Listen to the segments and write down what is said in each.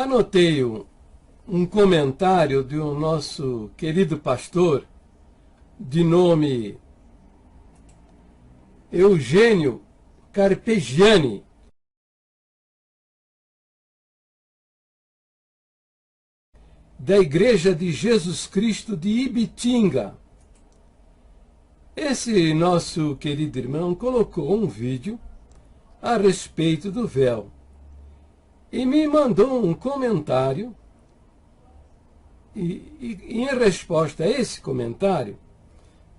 Anotei um comentário de um nosso querido pastor, de nome Eugênio Carpegiani, da Igreja de Jesus Cristo de Ibitinga. Esse nosso querido irmão colocou um vídeo a respeito do véu e me mandou um comentário, e em resposta a esse comentário,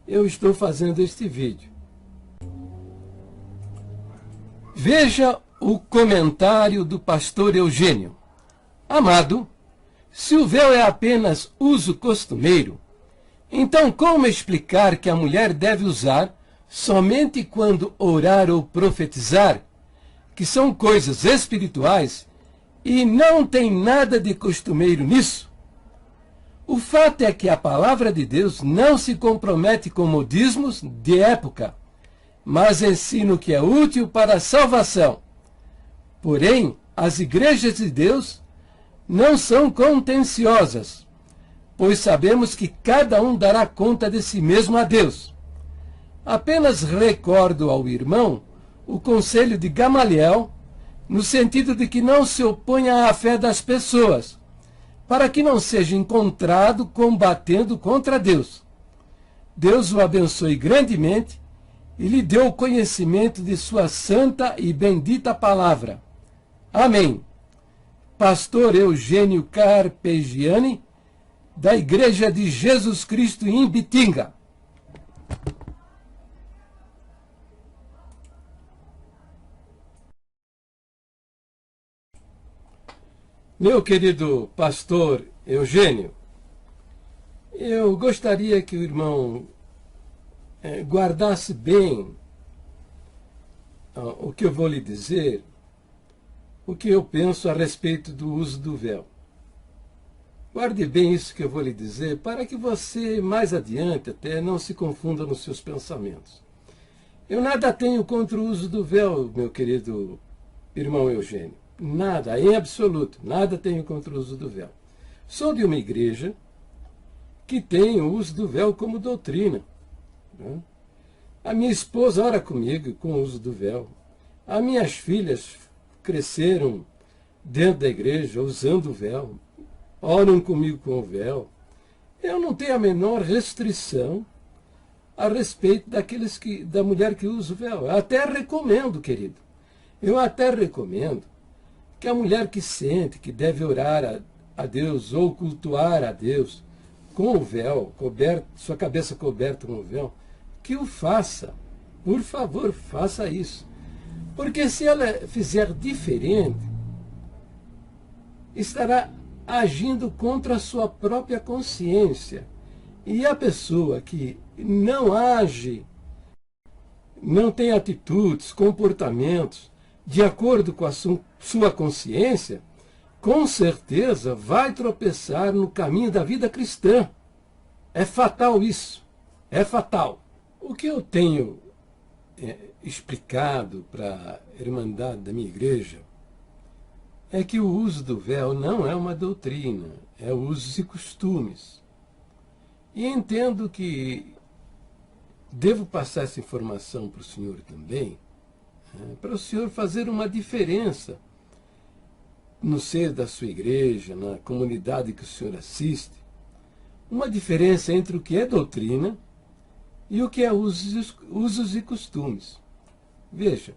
eu estou fazendo este vídeo. Veja o comentário do pastor Eugênio. Amado, se o véu é apenas uso costumeiro, então como explicar que a mulher deve usar somente quando orar ou profetizar, que são coisas espirituais, e não tem nada de costumeiro nisso? O fato é que a palavra de Deus não se compromete com modismos de época, mas ensina o que é útil para a salvação. Porém, as igrejas de Deus não são contenciosas, pois sabemos que cada um dará conta de si mesmo a Deus. Apenas recordo ao irmão o conselho de Gamaliel, no sentido de que não se oponha à fé das pessoas, para que não seja encontrado combatendo contra Deus. Deus o abençoe grandemente e lhe deu o conhecimento de sua santa e bendita palavra. Amém. Pastor Eugênio Carpegiani, da Igreja de Jesus Cristo em Ibitinga. Meu querido pastor Eugênio, eu gostaria que o irmão guardasse bem o que eu vou lhe dizer, o que eu penso a respeito do uso do véu. Guarde bem isso que eu vou lhe dizer, para que você, mais adiante, até não se confunda nos seus pensamentos. Eu nada tenho contra o uso do véu, meu querido irmão Eugênio. Nada, em absoluto, nada tenho contra o uso do véu. Sou de uma igreja que tem o uso do véu como doutrina, né? A minha esposa ora comigo com o uso do véu. As minhas filhas cresceram dentro da igreja usando o véu, oram comigo com o véu. Eu não tenho a menor restrição a respeito da mulher que usa o véu. Eu até recomendo, querido. Eu até recomendo que a mulher que sente que deve orar a Deus ou cultuar a Deus com o véu, sua cabeça coberta com o véu, que o faça. Por favor, faça isso. Porque se ela fizer diferente, estará agindo contra a sua própria consciência. E a pessoa que não age, não tem atitudes, comportamentos de acordo com a sua consciência, com certeza vai tropeçar no caminho da vida cristã. É fatal isso. É fatal. O que eu tenho explicado para a irmandade da minha igreja é que o uso do véu não é uma doutrina, é usos e costumes. E entendo que devo passar essa informação para o senhor também, para o senhor fazer uma diferença no seio da sua igreja, na comunidade que o senhor assiste, uma diferença entre o que é doutrina e o que é usos e costumes. Veja,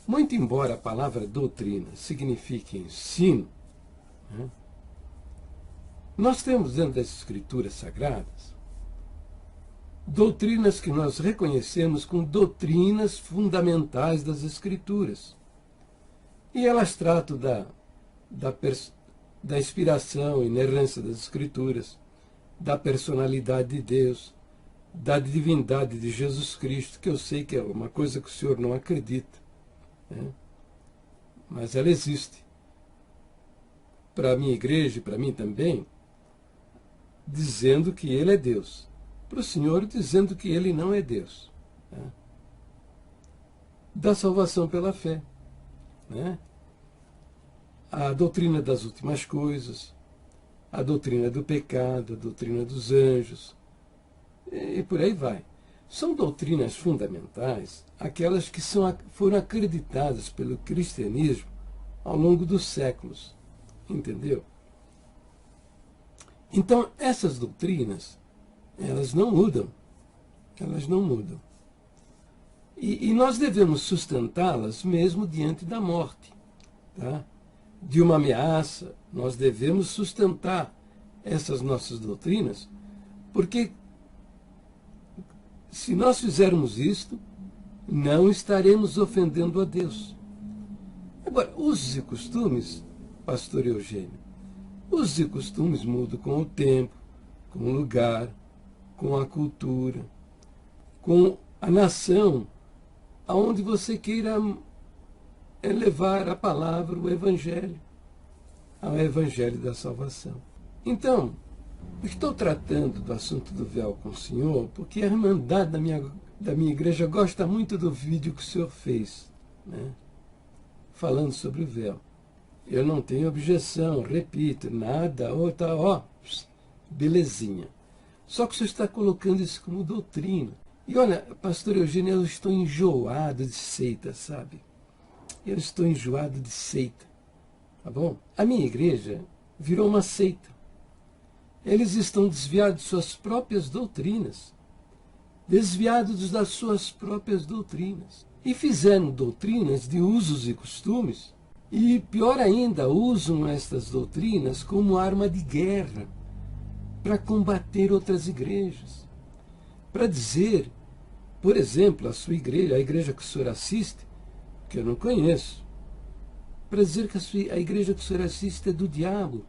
muito embora a palavra doutrina signifique ensino, nós temos dentro das Escrituras Sagradas doutrinas que nós reconhecemos como doutrinas fundamentais das Escrituras. E elas tratam da inspiração e inerrância das Escrituras, da personalidade de Deus, da divindade de Jesus Cristo, que eu sei que é uma coisa que o senhor não acredita, né? Mas ela existe. Para a minha igreja e para mim também, dizendo que ele é Deus. Para o senhor, dizendo que ele não é Deus. Né? Da salvação pela fé. Né? a doutrina das últimas coisas, a doutrina do pecado, a doutrina dos anjos, e por aí vai. São doutrinas fundamentais, aquelas que foram acreditadas pelo cristianismo ao longo dos séculos, entendeu? Então, essas doutrinas, elas não mudam, elas não mudam. E nós devemos sustentá-las mesmo diante da morte, tá? De uma ameaça, nós devemos sustentar essas nossas doutrinas, porque se nós fizermos isto, não estaremos ofendendo a Deus. Agora, usos e costumes, pastor Eugênio, usos e costumes mudam com o tempo, com o lugar, com a cultura, com a nação, aonde você queira levar a palavra, o Evangelho, ao Evangelho da salvação. Então, estou tratando do assunto do véu com o senhor, porque a irmandade da minha igreja gosta muito do vídeo que o senhor fez, né, falando sobre o véu. Eu não tenho objeção, repito, nada, belezinha. Só que o senhor está colocando isso como doutrina. E olha, pastor Eugênio, eu estou enjoado de seita, sabe? Eu estou enjoado de seita, tá bom? A minha igreja virou uma seita. Eles estão desviados de suas próprias doutrinas, desviados das suas próprias doutrinas. E fizeram doutrinas de usos e costumes, e pior ainda, usam estas doutrinas como arma de guerra para combater outras igrejas. Para dizer, por exemplo, a sua igreja, a igreja que o senhor assiste, que eu não conheço, para dizer que a igreja que o senhor assiste é do diabo,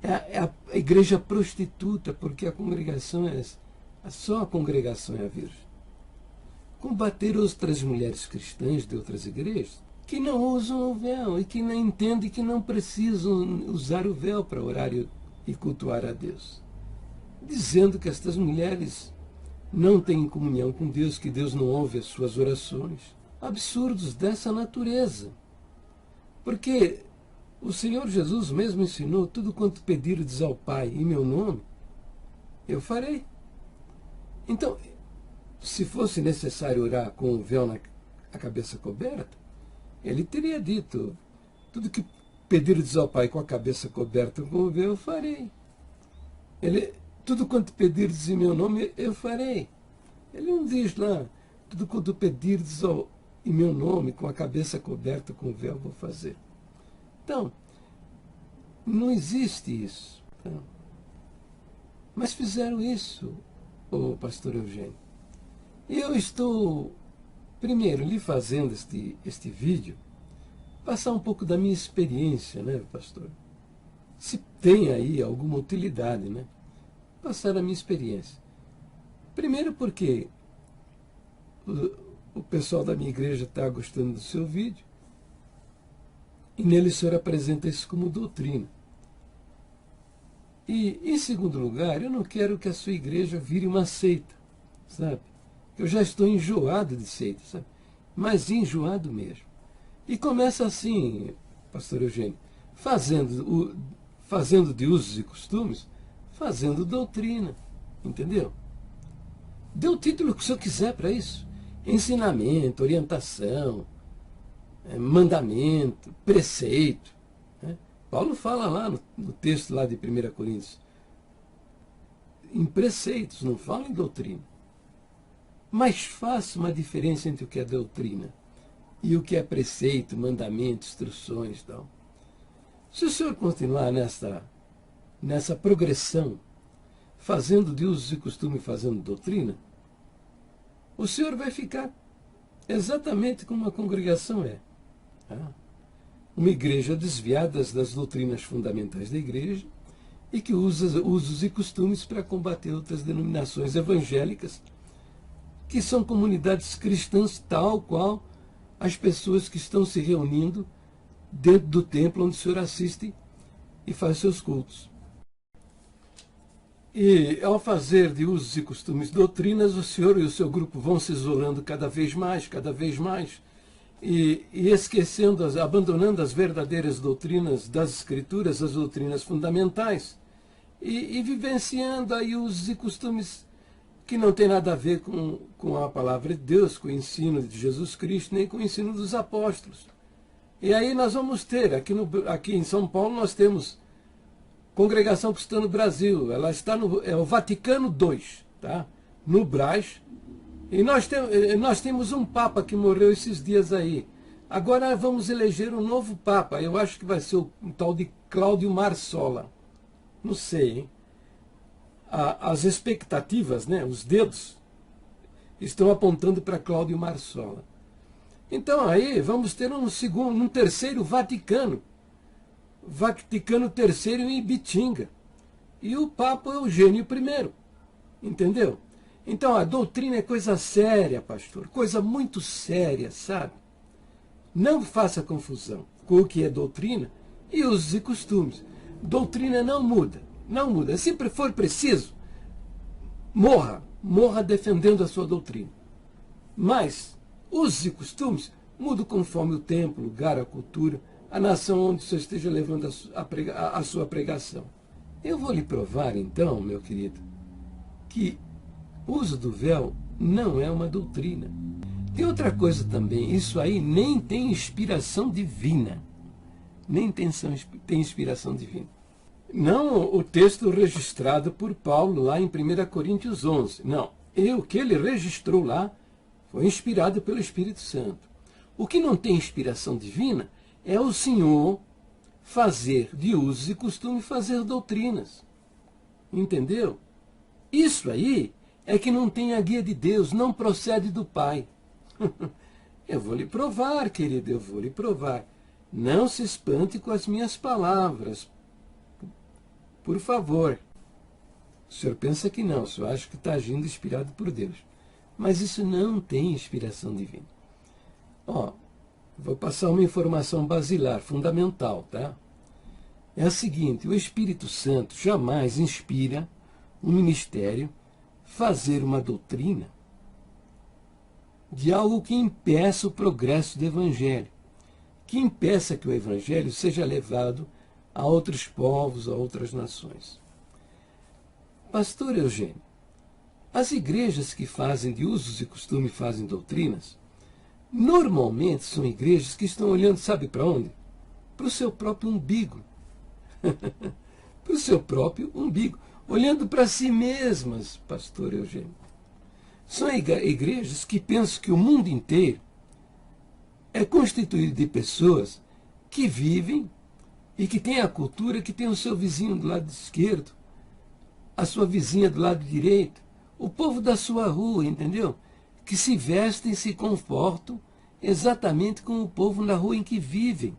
é a igreja prostituta, porque a congregação é essa, só a congregação é a virgem. Combater outras mulheres cristãs de outras igrejas que não usam o véu e que não entendem que não precisam usar o véu para orar e cultuar a Deus, dizendo que estas mulheres não têm comunhão com Deus, que Deus não ouve as suas orações. Absurdos dessa natureza. Porque o Senhor Jesus mesmo ensinou: tudo quanto pedirdes ao Pai em meu nome, eu farei. Então, se fosse necessário orar com o véu na cabeça coberta, ele teria dito: tudo que pedirdes ao Pai com a cabeça coberta com o véu, eu farei. Tudo quanto pedirdes em meu nome, eu farei. Ele não diz lá: tudo quanto pedirdes em meu nome, com a cabeça coberta com o véu, vou fazer. Então, não existe isso. Tá? Mas fizeram isso, o pastor Eugênio. E eu estou, primeiro, lhe fazendo este vídeo, passar um pouco da minha experiência, né, pastor? Se tem aí alguma utilidade, né? Passar a minha experiência. Primeiro porque o pessoal da minha igreja está gostando do seu vídeo, e nele o senhor apresenta isso como doutrina. E, em segundo lugar, eu não quero que a sua igreja vire uma seita, sabe? Eu já estou enjoado de seita, sabe? Mas enjoado mesmo. E começa assim, pastor Eugênio, fazendo de usos e costumes, fazendo doutrina, entendeu? Dê o título que o senhor quiser para isso. Ensinamento, orientação, mandamento, preceito. Né? Paulo fala lá no texto lá de 1 Coríntios, em preceitos, não fala em doutrina. Mas faça uma diferença entre o que é doutrina e o que é preceito, mandamento, instruções e tal. Se o senhor continuar nessa progressão, fazendo de usos e costumes, fazendo doutrina, o senhor vai ficar exatamente como uma congregação é. Tá? Uma igreja desviada das doutrinas fundamentais da igreja e que usa usos e costumes para combater outras denominações evangélicas, que são comunidades cristãs tal qual as pessoas que estão se reunindo dentro do templo onde o senhor assiste e faz seus cultos. E ao fazer de usos e costumes doutrinas, o senhor e o seu grupo vão se isolando cada vez mais, e esquecendo, abandonando as verdadeiras doutrinas das Escrituras, as doutrinas fundamentais, e vivenciando aí usos e costumes que não tem nada a ver com a palavra de Deus, com o ensino de Jesus Cristo, nem com o ensino dos apóstolos. E aí nós vamos ter, aqui em São Paulo, nós temos Congregação Cristã no Brasil, ela está é o Vaticano II, tá? No Brás, e nós temos um Papa que morreu esses dias aí. Agora vamos eleger um novo Papa, eu acho que vai ser o tal de Cláudio Marsola. Não sei, hein? As expectativas, né, os dedos, estão apontando para Cláudio Marsola. Então aí vamos ter um terceiro Vaticano. Vaticano III em Ibitinga. E o Papa Eugênio I. Entendeu? Então a doutrina é coisa séria, pastor. Coisa muito séria, sabe? Não faça confusão com o que é doutrina e usos e costumes. Doutrina não muda. Não muda. Se for preciso, morra defendendo a sua doutrina. Mas usos e costumes mudam conforme o tempo, o lugar, a cultura, a nação onde você esteja levando a sua pregação. Eu vou lhe provar, então, meu querido, que o uso do véu não é uma doutrina. Tem outra coisa também, isso aí nem tem inspiração divina. Nem tem inspiração divina. Não o texto registrado por Paulo lá em 1 Coríntios 11. Não, o que ele registrou lá foi inspirado pelo Espírito Santo. O que não tem inspiração divina é o Senhor fazer de usos e costumes, fazer doutrinas. Entendeu? Isso aí é que não tem a guia de Deus, não procede do Pai. Eu vou lhe provar, querido, eu vou lhe provar. Não se espante com as minhas palavras. Por favor. O senhor pensa que não, o senhor acha que está agindo inspirado por Deus. Mas isso não tem inspiração divina. Vou passar uma informação basilar, fundamental, tá? É a seguinte, o Espírito Santo jamais inspira um ministério fazer uma doutrina de algo que impeça o progresso do Evangelho, que impeça que o Evangelho seja levado a outros povos, a outras nações. Pastor Eugênio, as igrejas que fazem de usos e costumes, fazem doutrinas, normalmente são igrejas que estão olhando, sabe para onde? Para o seu próprio umbigo. Para o seu próprio umbigo. Olhando para si mesmas, pastor Eugênio. São igrejas que pensam que o mundo inteiro é constituído de pessoas que vivem e que têm a cultura, que tem o seu vizinho do lado esquerdo, a sua vizinha do lado direito, o povo da sua rua, entendeu? Que se vestem e se comportam exatamente como o povo na rua em que vivem.